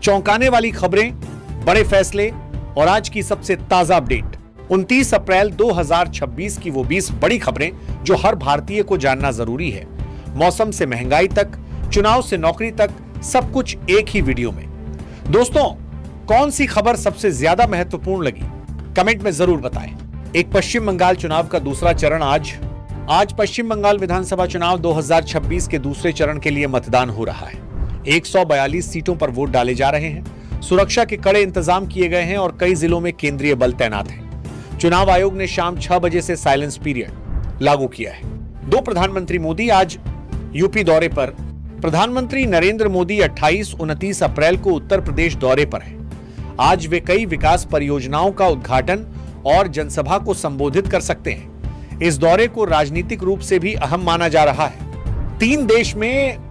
चौंकाने वाली खबरें, बड़े फैसले और आज की सबसे ताजा अपडेट 29 अप्रैल 2026 की वो 20 बड़ी खबरें जो हर भारतीय को जानना जरूरी है। मौसम से महंगाई तक, चुनाव से नौकरी तक, सब कुछ एक ही वीडियो में। दोस्तों, कौन सी खबर सबसे ज्यादा महत्वपूर्ण लगी, कमेंट में जरूर बताएं। एक पश्चिम बंगाल चुनाव का दूसरा चरण आज पश्चिम बंगाल विधानसभा चुनाव 2026 के दूसरे चरण के लिए मतदान हो रहा है। 142 सीटों पर वोट डाले जा रहे हैं। सुरक्षा के कड़े इंतजाम किए गए हैं और कई जिलों में केंद्रीय बल तैनात है। चुनाव आयोग ने शाम 6 बजे से साइलेंस पीरियड लागू किया है। दो प्रधानमंत्री मोदी आज यूपी दौरे पर। प्रधानमंत्री नरेंद्र मोदी 28-29 अप्रैल को उत्तर प्रदेश दौरे पर हैं। आज वे कई विकास परियोजनाओं का उद्घाटन और जनसभा को संबोधित कर सकते हैं। इस दौरे को राजनीतिक रूप से भी अहम माना जा रहा है। 3 देश में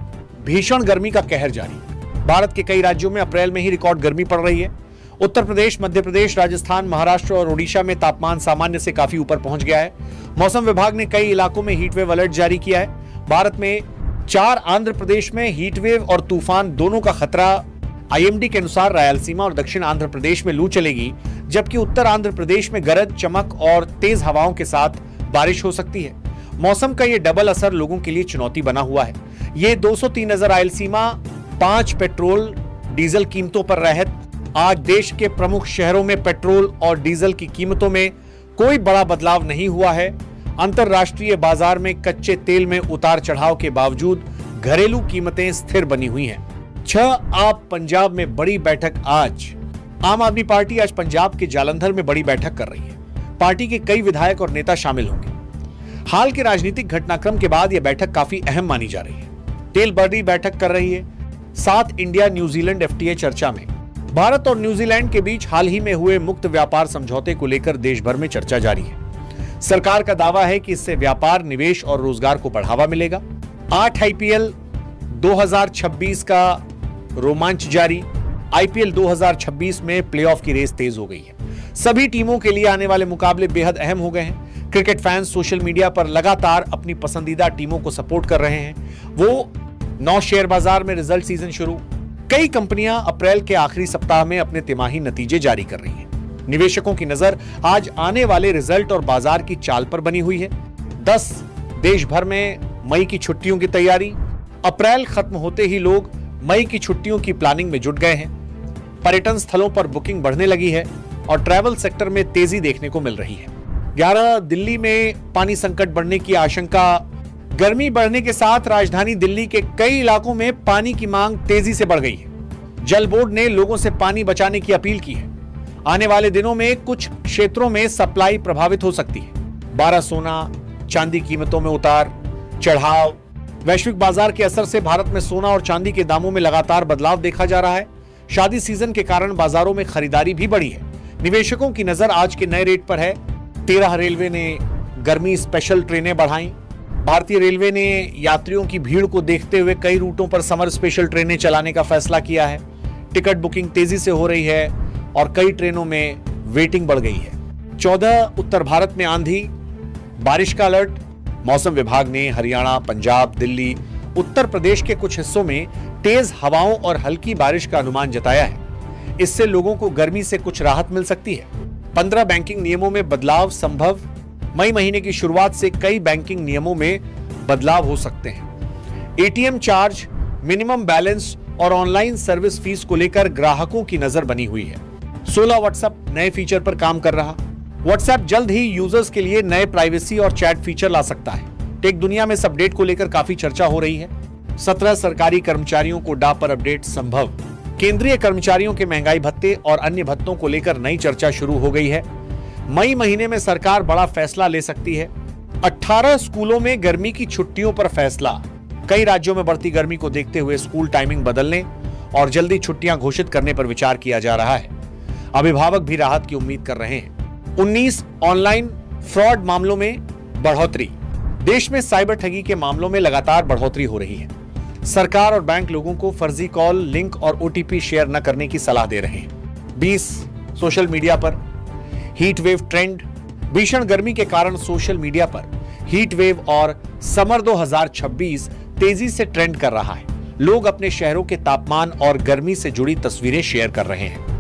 भीषण गर्मी का कहर जारी। भारत के कई राज्यों में अप्रैल में ही रिकॉर्ड गर्मी पड़ रही है। उत्तर प्रदेश, मध्य प्रदेश, राजस्थान, महाराष्ट्र और ओडिशा में तापमान सामान्य से काफी ऊपर पहुंच गया है। मौसम विभाग ने कई इलाकों में हीटवेव अलर्ट जारी किया है। भारत में 4 आंध्र प्रदेश में हीटवेव और तूफान दोनों का खतरा। आईएमडी के अनुसार रायलसीमा और दक्षिण आंध्र प्रदेश में लू चलेगी, जबकि उत्तर आंध्र प्रदेश में गरज, चमक और तेज हवाओं के साथ बारिश हो सकती है। मौसम का ये डबल असर लोगों के लिए चुनौती बना हुआ है। ये 203 नजर रायलसीमा, 5 पेट्रोल डीजल कीमतों पर राहत। आज देश के प्रमुख शहरों में पेट्रोल और डीजल की कीमतों में कोई बड़ा बदलाव नहीं हुआ है। अंतरराष्ट्रीय बाजार में कच्चे तेल में उतार चढ़ाव के बावजूद घरेलू कीमतें स्थिर बनी हुई हैं। 6 आप पंजाब में बड़ी बैठक आज। आम आदमी पार्टी आज पंजाब के जालंधर में बड़ी बैठक कर रही है। पार्टी के कई विधायक और नेता शामिल होंगे। हाल के राजनीतिक घटनाक्रम के बाद यह बैठक काफी अहम मानी जा रही है। तेल बड़ी बैठक कर रही है। 7 इंडिया न्यूजीलैंड एफटीए चर्चा में। भारत और न्यूजीलैंड के बीच हाल ही में हुए मुक्त व्यापार समझौते को लेकर देश भर में चर्चा जारी है। सरकार का दावा है कि इससे व्यापार, निवेश और रोजगार को बढ़ावा मिलेगा। 8 आईपीएल 2026 का रोमांच जारी। आईपीएल 2026 में प्लेऑफ की रेस तेज हो गई है। सभी टीमों के लिए आने वाले मुकाबले बेहद अहम हो गए हैं। क्रिकेट फैंस सोशल मीडिया पर लगातार अपनी पसंदीदा टीमों को सपोर्ट कर रहे हैं। वो 9 शेयर बाजार में रिजल्ट सीजन शुरू। कई कंपनियां अप्रैल के आखिरी सप्ताह में अपने तिमाही नतीजे जारी कर रही हैं। निवेशकों की नजर आज आने वाले रिजल्ट और बाजार की चाल पर बनी हुई है। 10 देश भर में मई की छुट्टियों की तैयारी। अप्रैल खत्म होते ही लोग मई की छुट्टियों की प्लानिंग में जुट गए हैं। पर्यटन स्थलों पर बुकिंग बढ़ने लगी है और ट्रैवल सेक्टर में तेजी देखने को मिल रही है। 11 दिल्ली में पानी संकट बढ़ने की आशंका। गर्मी बढ़ने के साथ राजधानी दिल्ली के कई इलाकों में पानी की मांग तेजी से बढ़ गई है। जल बोर्ड ने लोगों से पानी बचाने की अपील की है। आने वाले दिनों में कुछ क्षेत्रों में सप्लाई प्रभावित हो सकती है। 12 सोना, चांदी कीमतों में उतार चढ़ाव। वैश्विक बाजार के असर से भारत में सोना और चांदी के दामों में लगातार बदलाव देखा जा रहा है। शादी सीजन के कारण बाजारों में खरीदारी भी बढ़ी है। निवेशकों की नजर आज के नए रेट पर है। 13 रेलवे ने गर्मी स्पेशल ट्रेनें बढ़ाई। भारतीय रेलवे ने यात्रियों की भीड़ को देखते हुए कई रूटों पर समर स्पेशल ट्रेनें चलाने का फैसला किया है। टिकट बुकिंग तेजी से हो रही है और कई ट्रेनों में वेटिंग बढ़ गई है। 14 उत्तर भारत में आंधी, बारिश का अलर्ट। मौसम विभाग ने हरियाणा, पंजाब, दिल्ली, उत्तर प्रदेश के कुछ हिस्सों में तेज हवाओं और हल्की बारिश का अनुमान जताया है। इससे लोगों को गर्मी से कुछ राहत मिल सकती है। 15 बैंकिंग नियमों में बदलाव संभव। मई महीने की शुरुआत से कई बैंकिंग नियमों में बदलाव हो सकते हैं। एटीएम चार्ज, मिनिमम बैलेंस और ऑनलाइन सर्विस फीस को लेकर ग्राहकों की नजर बनी हुई है। 16 व्हाट्सएप नए फीचर पर काम कर रहा। व्हाट्सएप जल्द ही यूजर्स के लिए नए प्राइवेसी और चैट फीचर ला सकता है। टेक दुनिया में इस अपडेट को लेकर काफी चर्चा हो रही है। 17 सरकारी कर्मचारियों को डा पर अपडेट संभव। केंद्रीय कर्मचारियों के महंगाई भत्ते और अन्य भत्तों को लेकर नई चर्चा शुरू हो गई है। मई महीने में सरकार बड़ा फैसला ले सकती है। 18 स्कूलों में गर्मी की छुट्टियों पर फैसला। कई राज्यों में बढ़ती गर्मी को देखते हुए स्कूल टाइमिंग बदलने और जल्दी छुट्टियां घोषित करने पर विचार किया जा रहा है। अभिभावक भी राहत की उम्मीद कर रहे हैं। 19 ऑनलाइन फ्रॉड मामलों में बढ़ोतरी। देश में साइबर ठगी के मामलों में लगातार बढ़ोतरी हो रही है। सरकार और बैंक लोगों को फर्जी कॉल, लिंक और ओटीपी शेयर न करने की सलाह दे रहे हैं। 20 सोशल मीडिया पर हीट वेव ट्रेंड। भीषण गर्मी के कारण सोशल मीडिया पर हीट वेव और समर 2026 तेजी से ट्रेंड कर रहा है। लोग अपने शहरों के तापमान और गर्मी से जुड़ी तस्वीरें शेयर कर रहे हैं।